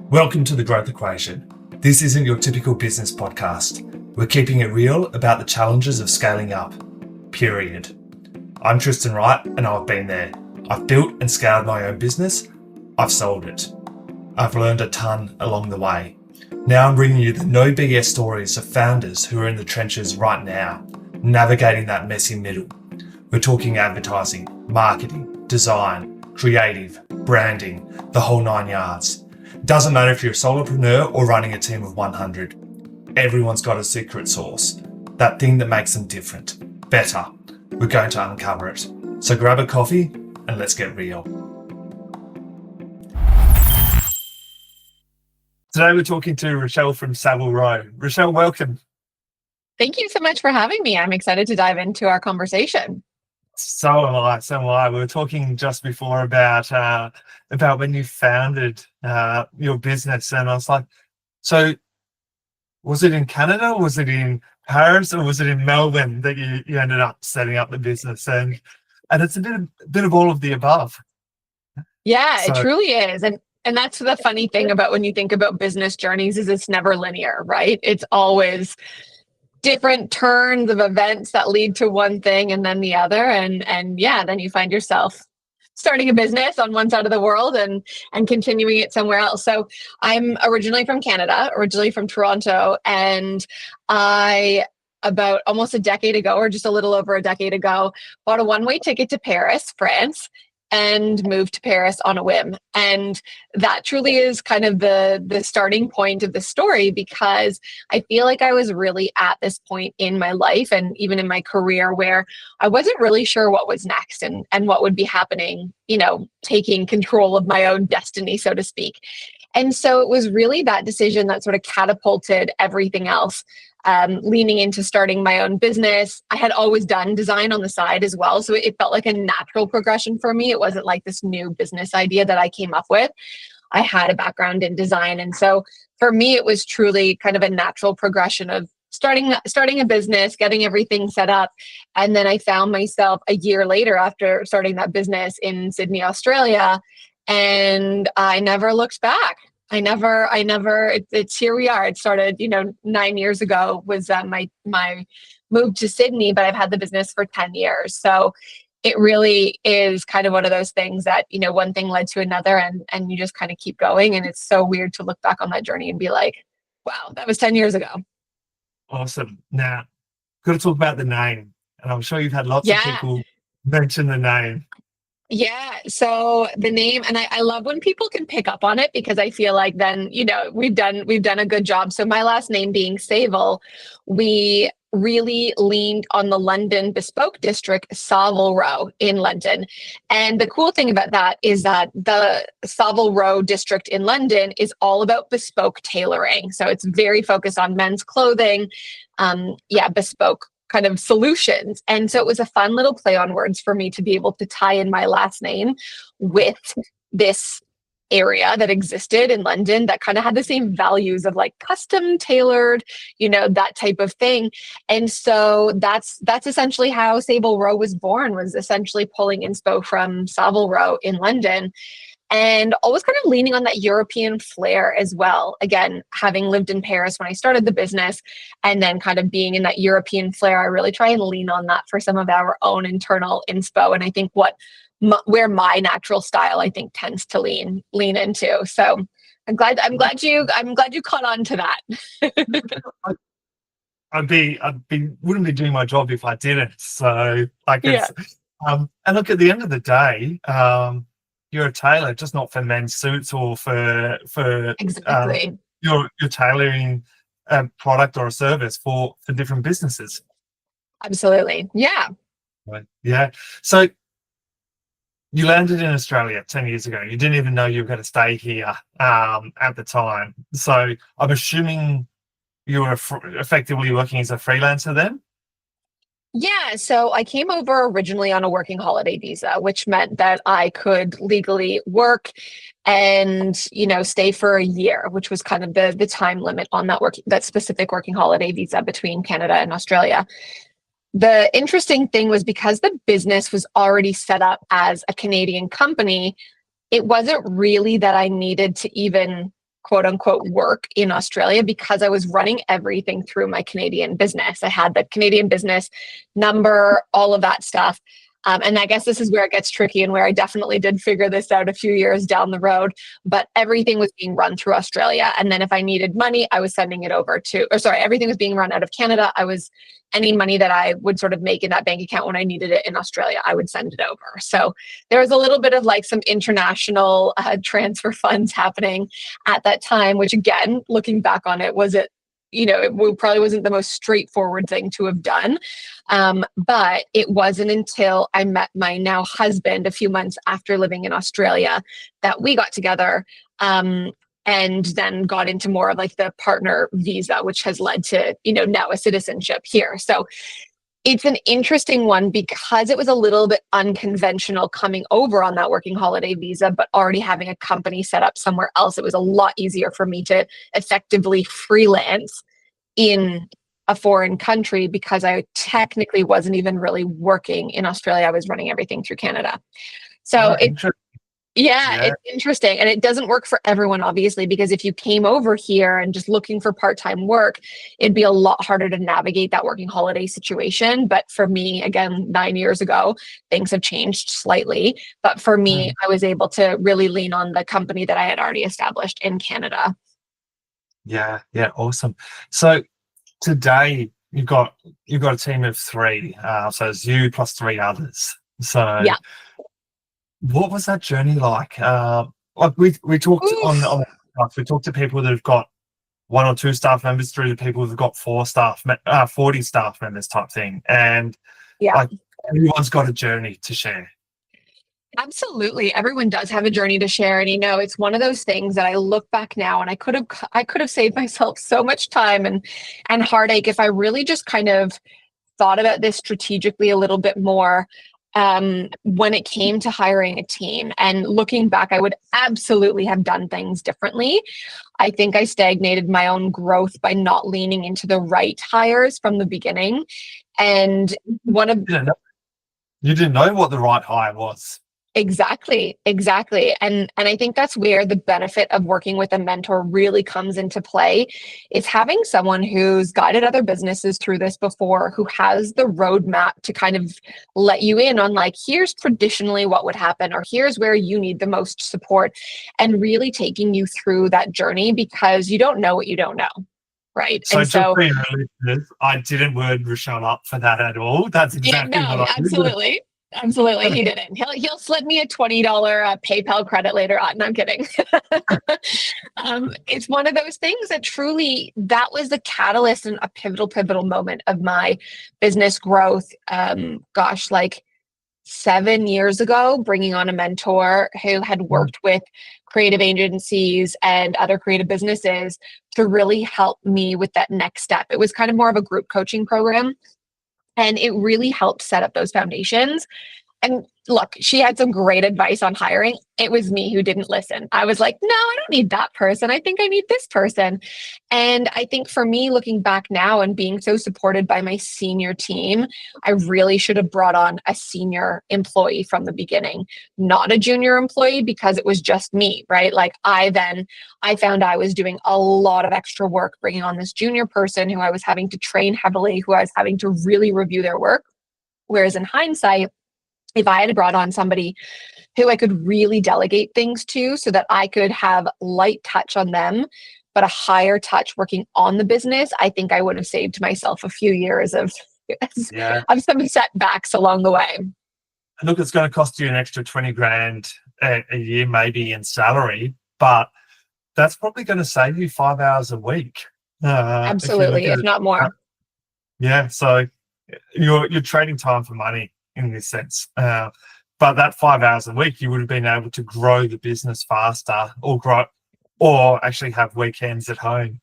Welcome to The Growth Equation. This isn't your typical business podcast. We're keeping it real about the challenges of scaling up. Period. I'm Tristan Wright and I've been there. I've built and scaled my own business. I've sold it. I've learned a ton along the way. Now I'm bringing you the no BS stories of founders who are in the trenches right now, navigating that messy middle. We're talking advertising, marketing, design, creative, branding, the whole 9 yards. Doesn't matter if you're a solopreneur or running a team of 100. Everyone's got a secret sauce, that thing that makes them different, better. We're going to uncover it. So grab a coffee and let's get real. Today we're talking to Rochelle from Savile Row. Rochelle, welcome. Thank you so much for having me. I'm excited to dive into our conversation. So am I. We were talking just before about when you founded your business, and I was like, so was it in Canada, was it in Paris, or was it in Melbourne that you ended up setting up the business? And it's a bit of all of the above. Yeah, it truly is. And that's the funny thing about when you think about business journeys is it's never linear, right? It's always different turns of events that lead to one thing and then the other. And yeah, then you find yourself starting a business on one side of the world and continuing it somewhere else. So I'm originally from Canada, originally from Toronto, and I, about almost a decade ago, or just a little over a decade ago, bought a one-way ticket to Paris, France, and moved to Paris on a whim. And that truly is kind of the starting point of the story, because I feel like I was really at this point in my life and even in my career where I wasn't really sure what was next and what would be happening, taking control of my own destiny, so to speak. And so it was really that decision that sort of catapulted everything else. Leaning into starting my own business. I had always done design on the side as well. So it felt like a natural progression for me. It wasn't like this new business idea that I came up with. I had a background in design. And so for me, it was truly kind of a natural progression of starting a business, getting everything set up. And then I found myself a year later after starting that business in Sydney, Australia, and I never looked back. It's here we are. It started, 9 years ago was my move to Sydney, but I've had the business for 10 years. So it really is kind of one of those things that, one thing led to another and you just kind of keep going. And it's so weird to look back on that journey and be like, wow, that was 10 years ago. Awesome. Now, got to talk about the name. And I'm sure you've had lots of people mention the name. Yeah. So the name, and I love when people can pick up on it, because I feel like then, we've done a good job. So my last name being Savile, we really leaned on the London Bespoke district, Savile Row in London. And the cool thing about that is that the Savile Row district in London is all about bespoke tailoring. So it's very focused on men's clothing. Bespoke kind of solutions. And so it was a fun little play on words for me to be able to tie in my last name with this area that existed in London that kind of had the same values of like custom tailored, that type of thing. And so that's essentially how Savile Row was born, was essentially pulling inspo from Savile Row in London. And always kind of leaning on that European flair as well. Again, having lived in Paris when I started the business and then kind of being in that European flair, I really try and lean on that for some of our own internal inspo. And I think where my natural style, I think, tends to lean into. So I'm glad you caught on to that. Wouldn't be doing my job if I didn't. So and look, at the end of the day, you're a tailor, just not for men's suits or for exactly. You're tailoring a product or a service for different businesses. Absolutely. Yeah. Yeah. So you landed in Australia 10 years ago. You didn't even know you were going to stay here at the time. So I'm assuming you were effectively working as a freelancer then? Yeah, so I came over originally on a working holiday visa, which meant that I could legally work and, stay for a year, which was kind of the time limit on that specific working holiday visa between Canada and Australia. The interesting thing was, because the business was already set up as a Canadian company, it wasn't really that I needed to even quote unquote work in Australia because I was running everything through my Canadian business. I had the Canadian business number, all of that stuff. And I guess this is where it gets tricky and where I definitely did figure this out a few years down the road. But everything was being run through Australia. And then if I needed money, I was sending it over to, or sorry, everything was being run out of Canada. Any money that I would sort of make in that bank account when I needed it in Australia, I would send it over. So there was a little bit of like some international transfer funds happening at that time, which again, looking back on it, it probably wasn't the most straightforward thing to have done. But it wasn't until I met my now husband a few months after living in Australia that we got together. And then got into more of like the partner visa, which has led to, now a citizenship here. So it's an interesting one because it was a little bit unconventional coming over on that working holiday visa, but already having a company set up somewhere else. It was a lot easier for me to effectively freelance in a foreign country because I technically wasn't even really working in Australia. I was running everything through Canada. So it's interesting. And it doesn't work for everyone, obviously, because if you came over here and just looking for part-time work, it'd be a lot harder to navigate that working holiday situation. But for me, again, 9 years ago, things have changed slightly. But for me, I was able to really lean on the company that I had already established in Canada. Yeah, awesome. So today you've got a team of 3, so it's you plus 3 others. So yeah. What was that journey like? Like we talked on the podcast, we talked to people that have got 1 or 2 staff members through to people who've got 40 staff members type thing, and like everyone's got a journey to share. Absolutely. Everyone does have a journey to share. And it's one of those things that I look back now and I could have saved myself so much time and heartache if I really just kind of thought about this strategically a little bit more. When it came to hiring a team and looking back, I would absolutely have done things differently. I think I stagnated my own growth by not leaning into the right hires from the beginning. And you didn't know what the right hire was. Exactly. And I think that's where the benefit of working with a mentor really comes into play, is having someone who's guided other businesses through this before, who has the roadmap to kind of let you in on like, here's traditionally what would happen, or here's where you need the most support, and really taking you through that journey, because you don't know what you don't know. Right. So just being realistic, I didn't word Rochelle up for that at all. That's exactly what I absolutely. Absolutely, he didn't. He'll slip me a $20 PayPal credit later on. No, I'm kidding. It's one of those things that truly, that was the catalyst and a pivotal moment of my business growth. Like 7 years ago, bringing on a mentor who had worked with creative agencies and other creative businesses to really help me with that next step. It was kind of more of a group coaching program. And it really helped set up those foundations. And look, she had some great advice on hiring. It was me who didn't listen. I was like, no, I don't need that person. I think I need this person. And I think for me, looking back now and being so supported by my senior team, I really should have brought on a senior employee from the beginning, not a junior employee, because it was just me, right? Like I found I was doing a lot of extra work bringing on this junior person who I was having to train heavily, who I was having to really review their work. Whereas in hindsight, if I had brought on somebody who I could really delegate things to so that I could have light touch on them, but a higher touch working on the business, I think I would have saved myself a few years of some setbacks along the way. Look, it's going to cost you an extra 20 grand a year, maybe in salary, but that's probably going to save you 5 hours a week. Absolutely, if not more. Yeah, so you're trading time for money in this sense. But that 5 hours a week, you would have been able to grow the business faster, or actually have weekends at home.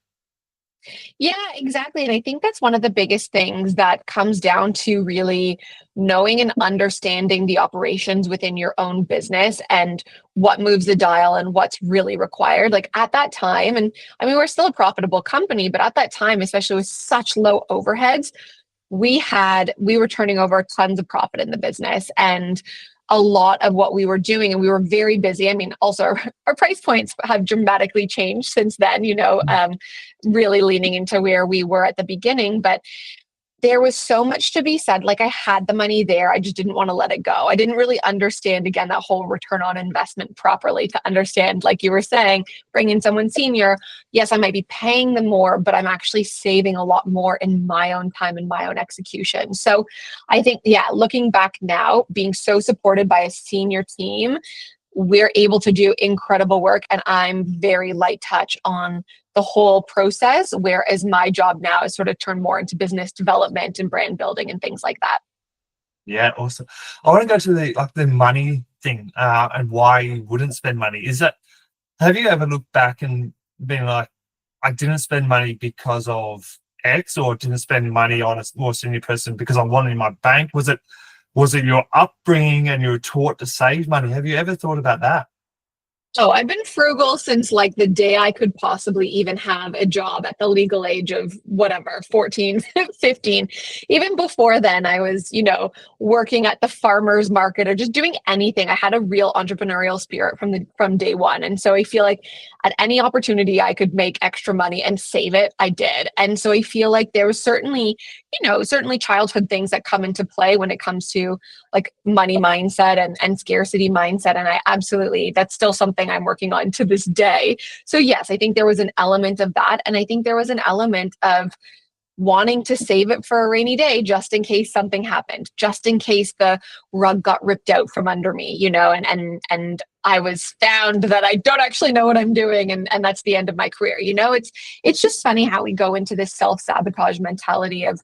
Yeah, exactly. And I think that's one of the biggest things that comes down to really knowing and understanding the operations within your own business and what moves the dial and what's really required. Like at that time, and I mean, we're still a profitable company, but at that time, especially with such low overheads, we were turning over tons of profit in the business, and a lot of what we were doing, and we were very busy. I mean, also our price points have dramatically changed since then, really leaning into where we were at the beginning. But there was so much to be said. Like, I had the money there. I just didn't want to let it go. I didn't really understand, again, that whole return on investment properly to understand, like you were saying, bring in someone senior. Yes, I might be paying them more, but I'm actually saving a lot more in my own time and my own execution. So I think, yeah, looking back now, being so supported by a senior team, we're able to do incredible work, and I'm very light touch on the whole process, whereas my job now is sort of turned more into business development and brand building and things like that. Yeah, awesome. I want to go to the money thing, and why you wouldn't spend money. Have you ever looked back and been like, I didn't spend money because of X, or didn't spend money on a more senior person because I wanted in my bank? Was it your upbringing and you were taught to save money? Have you ever thought about that? Oh, I've been frugal since like the day I could possibly even have a job at the legal age of whatever, 14, 15. Even before then, I was, working at the farmer's market or just doing anything. I had a real entrepreneurial spirit from day one. And so I feel like at any opportunity I could make extra money and save it, I did. And so I feel like there was certainly childhood things that come into play when it comes to like money mindset and scarcity mindset. And that's still something I'm working on to this day. So yes, I think there was an element of that. And I think there was an element of wanting to save it for a rainy day, just in case something happened, just in case the rug got ripped out from under me, and I was found that I don't actually know what I'm doing, and that's the end of my career. It's just funny how we go into this self-sabotage mentality of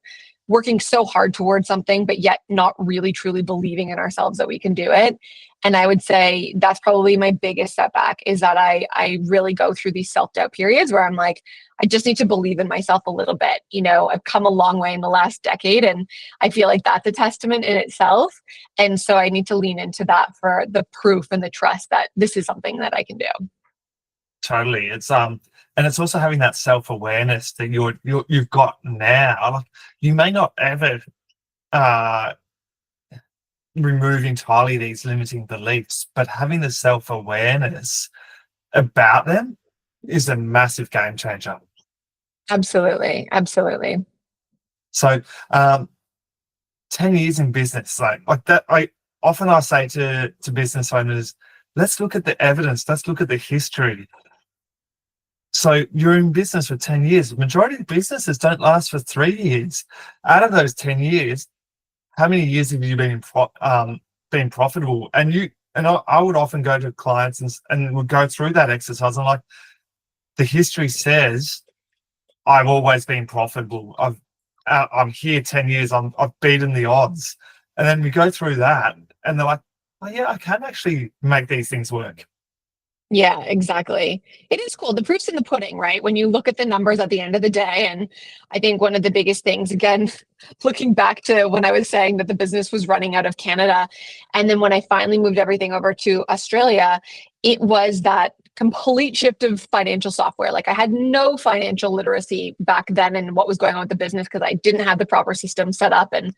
working so hard towards something, but yet not really truly believing in ourselves that we can do it. And I would say that's probably my biggest setback, is that I really go through these self-doubt periods where I'm like, I just need to believe in myself a little bit. I've come a long way in the last decade, and I feel like that's a testament in itself. And so I need to lean into that for the proof and the trust that this is something that I can do. Totally. And it's also having that self-awareness that you've got now. Like, you may not ever uh remove entirely these limiting beliefs, but having the self-awareness about them is a massive game changer. Absolutely. Absolutely. So, 10 years in business, like that, I say to business owners, let's look at the evidence, let's look at the history. So you're in business for 10 years. The majority of businesses don't last for 3 years. Out of those 10 years, how many years have you been profitable? I would often go to clients and would go through that exercise. I'm like, the history says I've always been profitable. I'm here 10 years. I've beaten the odds. And then we go through that, and they're like, oh yeah, I can actually make these things work. Yeah, exactly. It is cool. The proof's in the pudding, right? When you look at the numbers at the end of the day. And I think one of the biggest things, again, looking back to when I was saying that the business was running out of Canada, and then when I finally moved everything over to Australia, it was that complete shift of financial software. Like, I had no financial literacy back then and what was going on with the business because I didn't have the proper system set up, and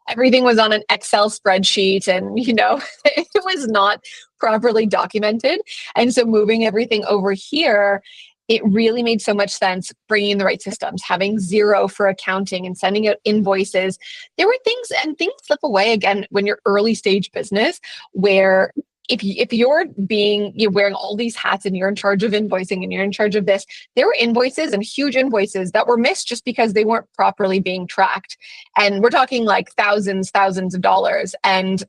everything was on an Excel spreadsheet, and it was not properly documented. And so moving everything over here, it really made so much sense, bringing in the right systems, having Zero for accounting and sending out invoices. There were things slip away again when you're early stage business, where if you're wearing all these hats and you're in charge of invoicing and you're in charge of this, there were invoices and huge invoices that were missed just because they weren't properly being tracked. And we're talking like thousands of dollars. And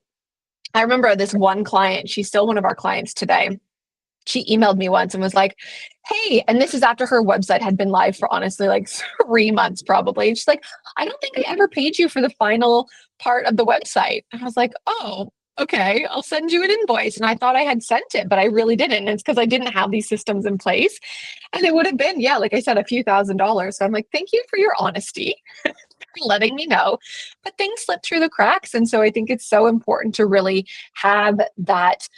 I remember this one client, she's still one of our clients today. She emailed me once and was like, hey, and this is after her website had been live for honestly like 3 months probably. And she's like, I don't think I ever paid you for the final part of the website. And I was like, oh, okay, I'll send you an invoice. And I thought I had sent it, but I really didn't. And it's because I didn't have these systems in place. And it would have been, yeah, like I said, a few $1,000s. So I'm like, thank you for your honesty, for letting me know. But things slip through the cracks. And so I think it's so important to really have that,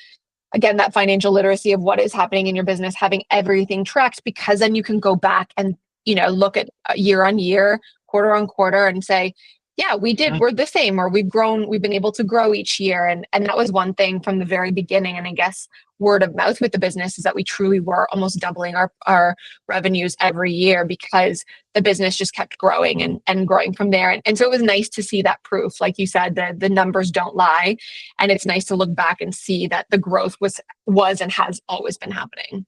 again, that financial literacy of what is happening in your business, having everything tracked, because then you can go back and, look at year on year, quarter on quarter, and say, yeah, we did. We're the same, or we've grown, we've been able to grow each year. And that was one thing from the very beginning. And I guess word of mouth with the business is that we truly were almost doubling our revenues every year because the business just kept growing and growing from there. And so it was nice to see that proof. Like you said, the numbers don't lie. And it's nice to look back and see that the growth was and has always been happening.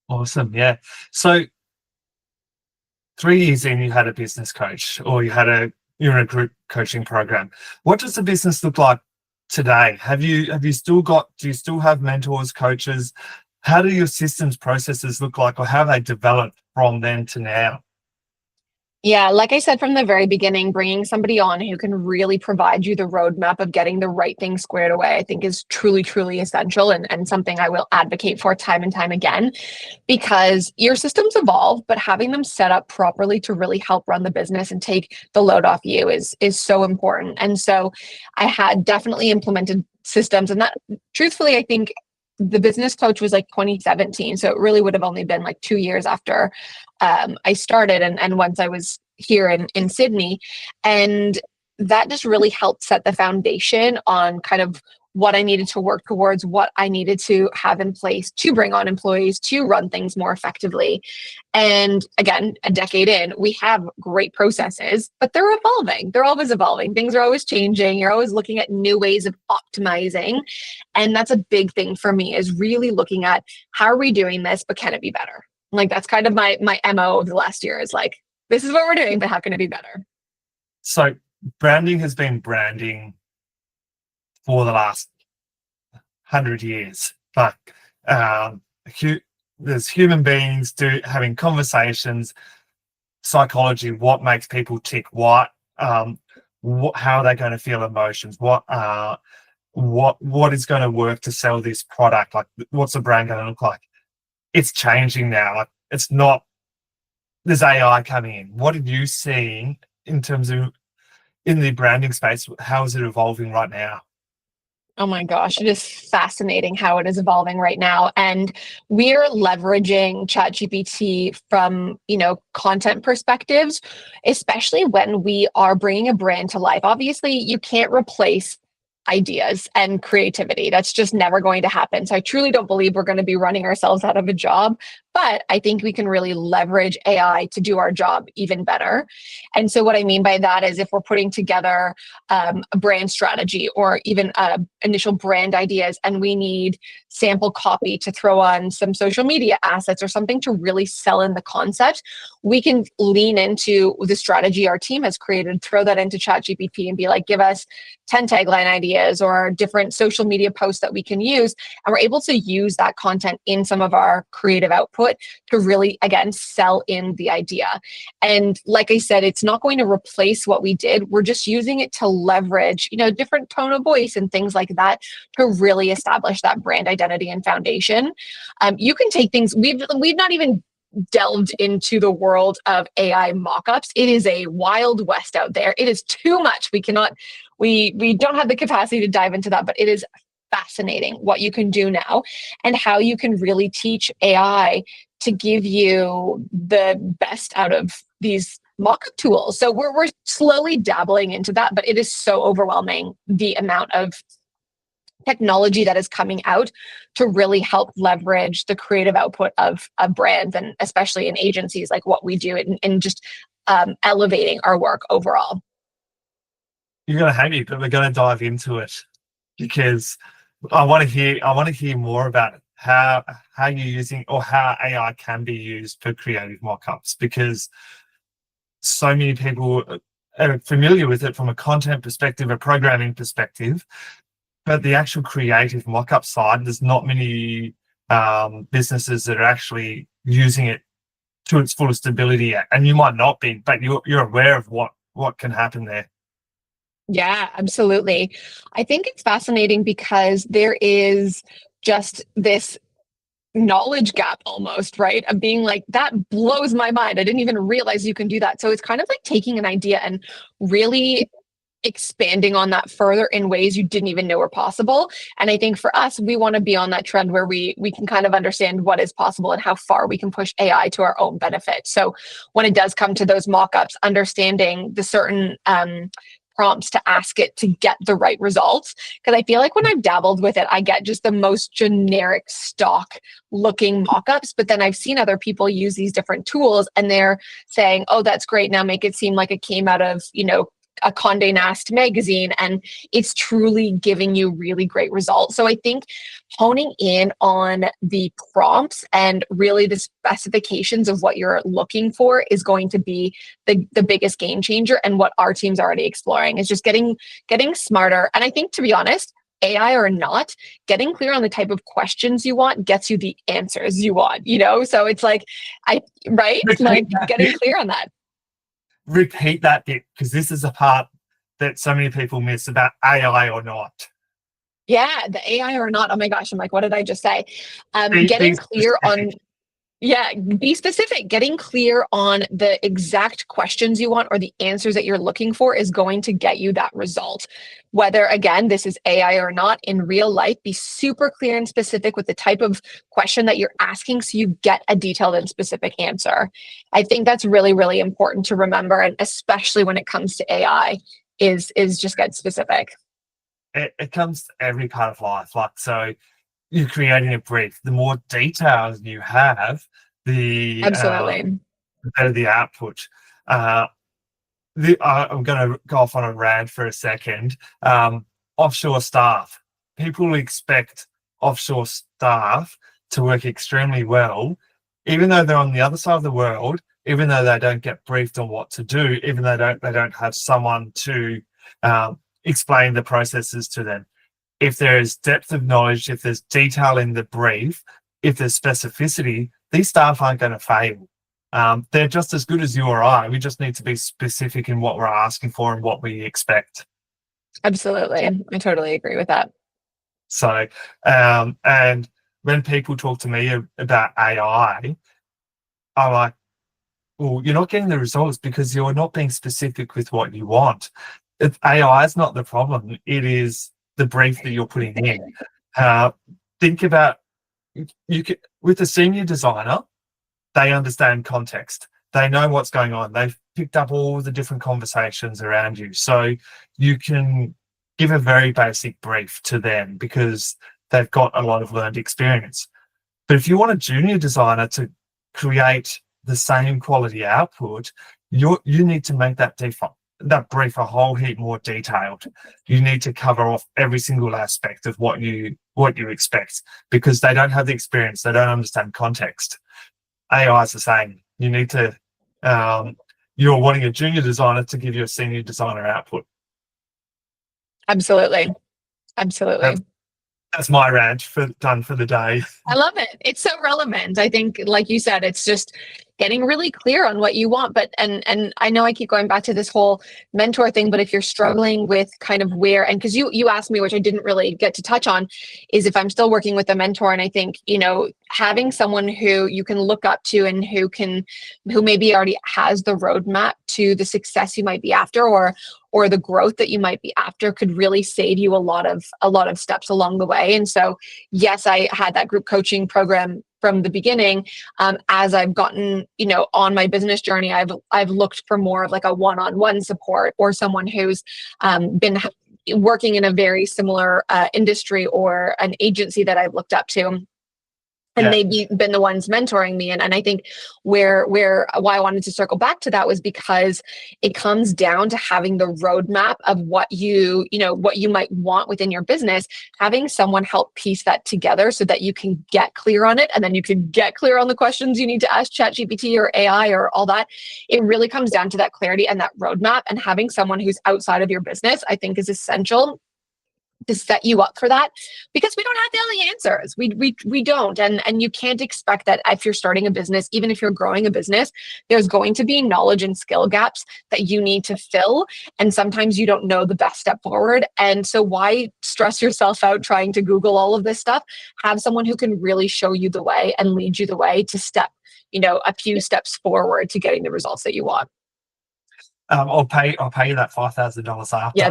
Awesome. Yeah. So 3 years in, you had a business coach, or you're in a group coaching program. What does the business look like today? Have you still got? Do you still have mentors, coaches? How do your systems, processes look like, or how have they developed from then to now? Yeah, like I said from the very beginning, bringing somebody on who can really provide you the roadmap of getting the right thing squared away, I think is truly, truly essential and something I will advocate for time and time again, because your systems evolve, but having them set up properly to really help run the business and take the load off you is so important. And so I had definitely implemented systems, and that truthfully, I think the business coach was like 2017. So it really would have only been like 2 years after I started and once I was here in Sydney. And that just really helped set the foundation on kind of what I needed to work towards, what I needed to have in place to bring on employees, to run things more effectively. And again, a decade in, we have great processes, but they're evolving. They're always evolving. Things are always changing. You're always looking at new ways of optimizing. And that's a big thing for me, is really looking at how are we doing this, but can it be better? Like that's kind of my MO of the last year, is like, this is what we're doing, but how can it be better? So branding has been branding for the last 100 years. Like, there's human beings having conversations, psychology, what makes people tick, how are they going to feel emotions, what is going to work to sell this product, like what's the brand going to look like. It's changing now. Like, it's not, there's AI coming in. What are you seeing in terms of in the branding space? How is it evolving right now? Oh my gosh, it is fascinating how it is evolving right now. And we're leveraging ChatGPT from, content perspectives, especially when we are bringing a brand to life. Obviously, you can't replace ideas and creativity. That's just never going to happen. So I truly don't believe we're going to be running ourselves out of a job, but I think we can really leverage AI to do our job even better. And so what I mean by that is if we're putting together a brand strategy or even initial brand ideas, and we need sample copy to throw on some social media assets or something to really sell in the concept, we can lean into the strategy our team has created, throw that into ChatGPT and be like, give us 10 tagline ideas or different social media posts that we can use. And we're able to use that content in some of our creative output to really, again, sell in the idea. And like I said, it's not going to replace what we did. We're just using it to leverage, different tone of voice and things like that to really establish that brand identity and foundation. You can take things, we've not even delved into the world of AI mockups. It is a wild west out there. It is too much. We don't have the capacity to dive into that, but it is fascinating what you can do now and how you can really teach AI to give you the best out of these mockup tools. So we're slowly dabbling into that, but it is so overwhelming, the amount of technology that is coming out to really help leverage the creative output of brands, and especially in agencies like what we do, and just elevating our work overall. You're going to hate me, but we're going to dive into it because I want to hear more about how you're using, or how AI can be used for creative mockups, because so many people are familiar with it from a content perspective, a programming perspective, but the actual creative mockup side, there's not many businesses that are actually using it to its fullest ability yet. And you might not be, but you're aware of what can happen there. Yeah, absolutely. I think it's fascinating because there is just this knowledge gap almost, right? Of being like, that blows my mind. I didn't even realize you can do that. So it's kind of like taking an idea and really expanding on that further in ways you didn't even know were possible. And I think for us, we want to be on that trend where we can kind of understand what is possible and how far we can push AI to our own benefit. So when it does come to those mock-ups, understanding the certain prompts to ask it to get the right results. Because I feel like when I've dabbled with it, I get just the most generic stock looking mock-ups. But then I've seen other people use these different tools and they're saying, oh, that's great. Now make it seem like it came out of, a Condé Nast magazine, and it's truly giving you really great results. So I think honing in on the prompts and really the specifications of what you're looking for is going to be the biggest game changer. And what our team's already exploring is just getting smarter. And I think, to be honest, AI or not, getting clear on the type of questions you want gets you the answers you want, So it's like, like getting clear on that. Repeat that bit, because this is a part that so many people miss about AI or not. Yeah, the AI or not. Oh my gosh, I'm like, what did I just say? Be Getting clear specific. on, yeah, be specific. Getting clear on the exact questions you want or the answers that you're looking for is going to get you that result. Whether, again, this is AI or not, in real life, be super clear and specific with the type of question that you're asking so you get a detailed and specific answer. I think that's really, really important to remember, and especially when it comes to AI, is just get specific. It comes to every part of life. Like, so you're creating a brief. The more details you have, the Absolutely. better the output. Uh, I'm going to go off on a rant for a second. Offshore staff. People expect offshore staff to work extremely well, even though they're on the other side of the world, even though they don't get briefed on what to do, even though they don't have someone to explain the processes to them. If there is depth of knowledge, if there's detail in the brief, if there's specificity, these staff aren't going to fail. They're just as good as you or I. We just need to be specific in what we're asking for and what we expect. Absolutely. I totally agree with that. So, and when people talk to me about AI, I'm like, well, you're not getting the results because you're not being specific with what you want. AI is not the problem. It is the brief that you're putting in. Think about with a senior designer, they understand context. They know what's going on. They've picked up all the different conversations around you. So you can give a very basic brief to them because they've got a lot of learned experience. But if you want a junior designer to create the same quality output, you need to make that brief a whole heap more detailed. You need to cover off every single aspect of what you expect, because they don't have the experience. They don't understand context. AI is the same. You need to, you're wanting a junior designer to give you a senior designer output. Absolutely. Absolutely. That's my rant done for the day. I love it. It's so relevant. I think, like you said, it's just getting really clear on what you want. But and I know I keep going back to this whole mentor thing, but if you're struggling with kind of where, and because you asked me, which I didn't really get to touch on, is if I'm still working with a mentor. And I think, having someone who you can look up to and who maybe already has the roadmap to the success you might be after, or the growth that you might be after, could really save you a lot of steps along the way. And so, yes, I had that group coaching program from the beginning. As I've gotten, on my business journey, I've looked for more of like a one-on-one support, or someone who's been working in a very similar industry, or an agency that I've looked up to. And they've been the ones mentoring me. And I think why I wanted to circle back to that was because it comes down to having the roadmap of what you might want within your business, having someone help piece that together so that you can get clear on it. And then you can get clear on the questions you need to ask ChatGPT or AI or all that. It really comes down to that clarity and that roadmap, and having someone who's outside of your business, I think, is essential to set you up for that, because we don't have all the answers. We don't. And you can't expect that if you're starting a business, even if you're growing a business, there's going to be knowledge and skill gaps that you need to fill. And sometimes you don't know the best step forward. And so why stress yourself out trying to Google all of this stuff? Have someone who can really show you the way and lead you the way to step, a few steps forward to getting the results that you want. I'll pay you that $5,000 Yeah, after.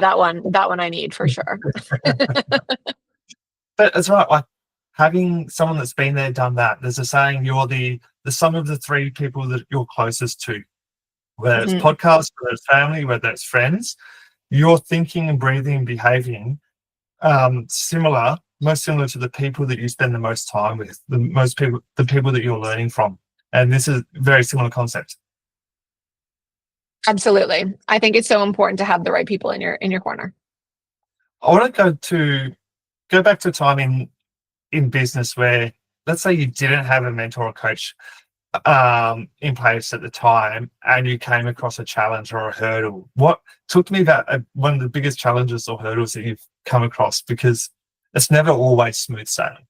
that one I need for sure. But it's right. Like having someone that's been there, done that. There's a saying: you're the sum of the three people that you're closest to. Whether it's Mhm. podcasts, whether it's family, whether it's friends, you're thinking and breathing and behaving most similar to the people that you spend the most time with, the people that you're learning from. And this is a very similar concept. Absolutely. I think it's so important to have the right people in your corner. I want to go back to a time in business where, let's say, you didn't have a mentor or coach in place at the time, and you came across a challenge or a hurdle. What took me that one of the biggest challenges or hurdles that you've come across, because it's never always smooth sailing.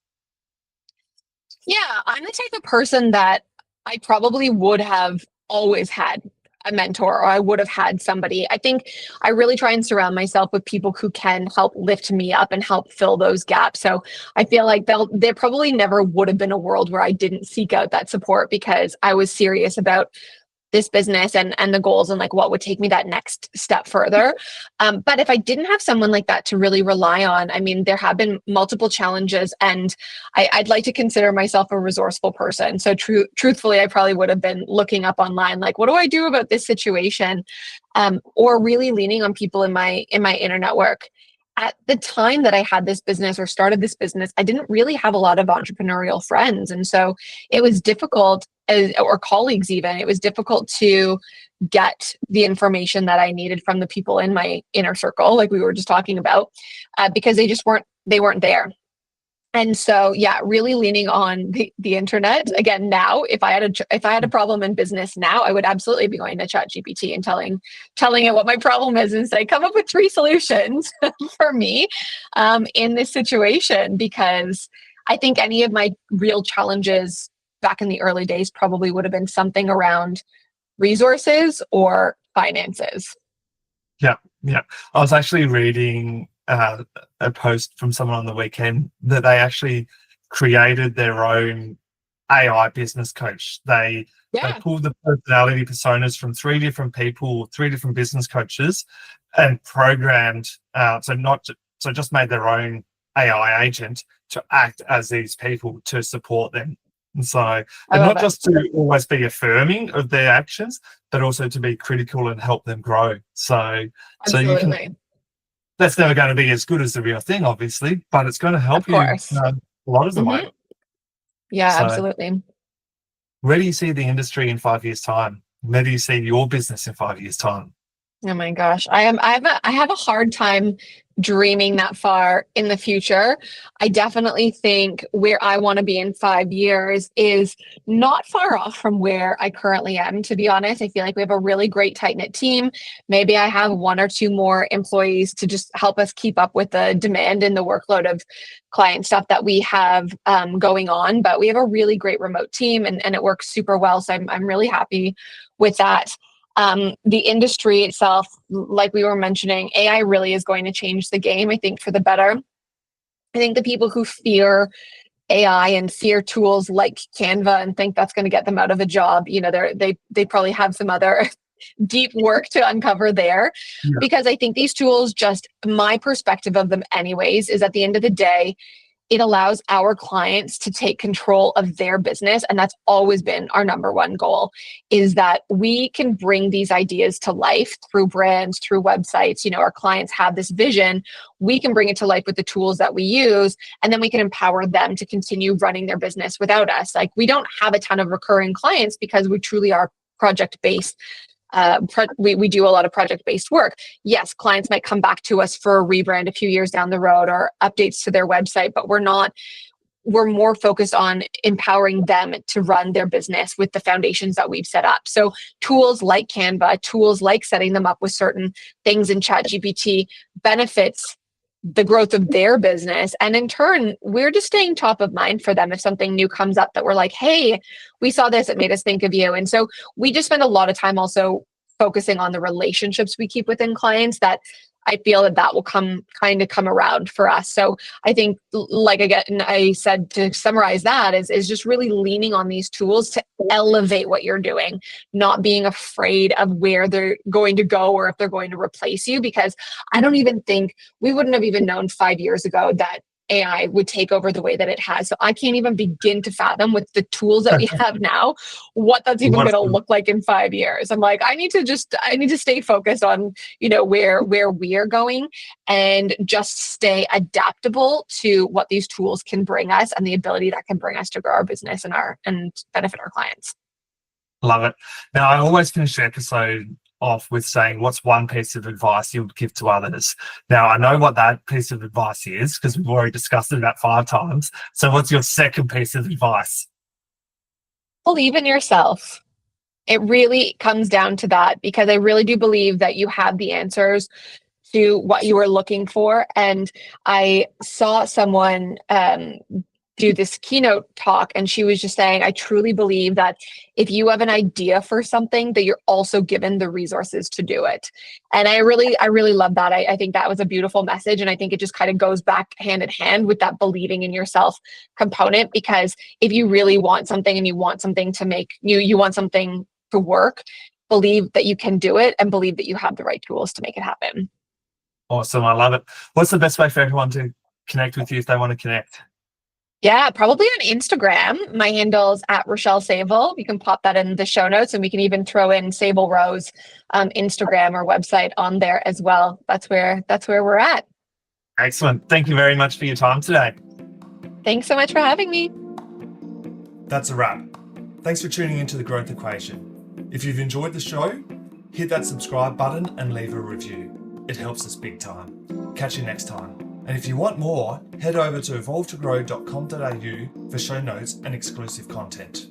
Yeah, I'm the type of person that I probably would have always had a mentor, or I would have had somebody. I think I really try and surround myself with people who can help lift me up and help fill those gaps. So I feel like there probably never would have been a world where I didn't seek out that support because I was serious about this business and the goals and like what would take me that next step further. But if I didn't have someone like that to really rely on, I mean, there have been multiple challenges, and I'd like to consider myself a resourceful person. So truthfully, I probably would have been looking up online, like, what do I do about this situation? Or really leaning on people in my inner network. At the time that I had this business or started this business, I didn't really have a lot of entrepreneurial friends. And so it was difficult, or colleagues even, it was difficult to get the information that I needed from the people in my inner circle, like we were just talking about, because they weren't there. And so, yeah, really leaning on the internet again. Now, if I had a problem in business now, I would absolutely be going to ChatGPT and telling it what my problem is and say, come up with 3 solutions for me in this situation. Because I think any of my real challenges back in the early days probably would have been something around resources or finances. Yeah, yeah. I was actually reading a post from someone on the weekend that they actually created their own AI business coach. They Yeah. pulled the personality personas from three different people, three different business coaches, and programmed. So just made their own AI agent to act as these people to support them. And so, I and love not it. just to always be affirming of their actions, but also to be critical and help them grow. So you can. Absolutely. That's never going to be as good as the real thing, obviously, but it's going to Of help you course. a lot of the way. Hmm. Yeah, So, absolutely. where do you see the industry in 5 years' time? Where do you see your business in 5 years' time? Oh my gosh. I have a hard time dreaming that far in the future. I definitely think where I want to be in 5 years is not far off from where I currently am, to be honest. I feel like we have a really great tight-knit team. Maybe I have one or two more employees to just help us keep up with the demand and the workload of client stuff that we have going on. But we have a really great remote team, and it works super well. So I'm really happy with that. The industry itself, like we were mentioning, AI really is going to change the game, I think, for the better. I think the people who fear AI and fear tools like Canva and think that's going to get them out of a job, they probably have some other deep work to uncover there. Yeah. Because I think these tools, just my perspective of them anyways, is at the end of the day, it allows our clients to take control of their business, and that's always been our number one goal, is that we can bring these ideas to life through brands, through websites. Our clients have this vision, we can bring it to life with the tools that we use, and then we can empower them to continue running their business without us. Like, we don't have a ton of recurring clients because we truly are project based. We do a lot of project based work. Yes, clients might come back to us for a rebrand a few years down the road or updates to their website, but we're more focused on empowering them to run their business with the foundations that we've set up. So tools like Canva, tools like setting them up with certain things in ChatGPT benefits the growth of their business. And in turn, we're just staying top of mind for them if something new comes up that we're like, hey, we saw this, it made us think of you. And so we just spend a lot of time also focusing on the relationships we keep within clients, that I feel that will come around for us. So I think, like again, I said, to summarize that is just really leaning on these tools to elevate what you're doing, not being afraid of where they're going to go or if they're going to replace you. Because I don't even think we wouldn't have even known 5 years ago that AI would take over the way that it has. So I can't even begin to fathom, with the tools that we have now, what that's even going to look like in 5 years. I'm like, I need to stay focused on, where we are going, and just stay adaptable to what these tools can bring us and the ability that can bring us to grow our business and benefit our clients. Love it. Now, I always finish the episode off with saying, what's one piece of advice you would give to others? Now, I know what that piece of advice is because we've already discussed it about 5 times. So what's your second piece of advice? Believe in yourself. It really comes down to that, because I really do believe that you have the answers to what you are looking for. And I saw someone do this keynote talk, and she was just saying, I truly believe that if you have an idea for something, that you're also given the resources to do it. And I really love that. I think that was a beautiful message. And I think it just kind of goes back hand in hand with that believing in yourself component, because if you really want something and you want something to make you want something to work, believe that you can do it and believe that you have the right tools to make it happen. Awesome. I love it. What's the best way for everyone to connect with you if they want to connect? Yeah, probably on Instagram. My handle's at Rochelle Sable. You can pop that in the show notes, and we can even throw in Sable Rose Instagram or website on there as well. That's where we're at. Excellent. Thank you very much for your time today. Thanks so much for having me. That's a wrap. Thanks for tuning into The Growth Equation. If you've enjoyed the show, hit that subscribe button and leave a review. It helps us big time. Catch you next time. And if you want more, head over to evolvetogrow.com.au for show notes and exclusive content.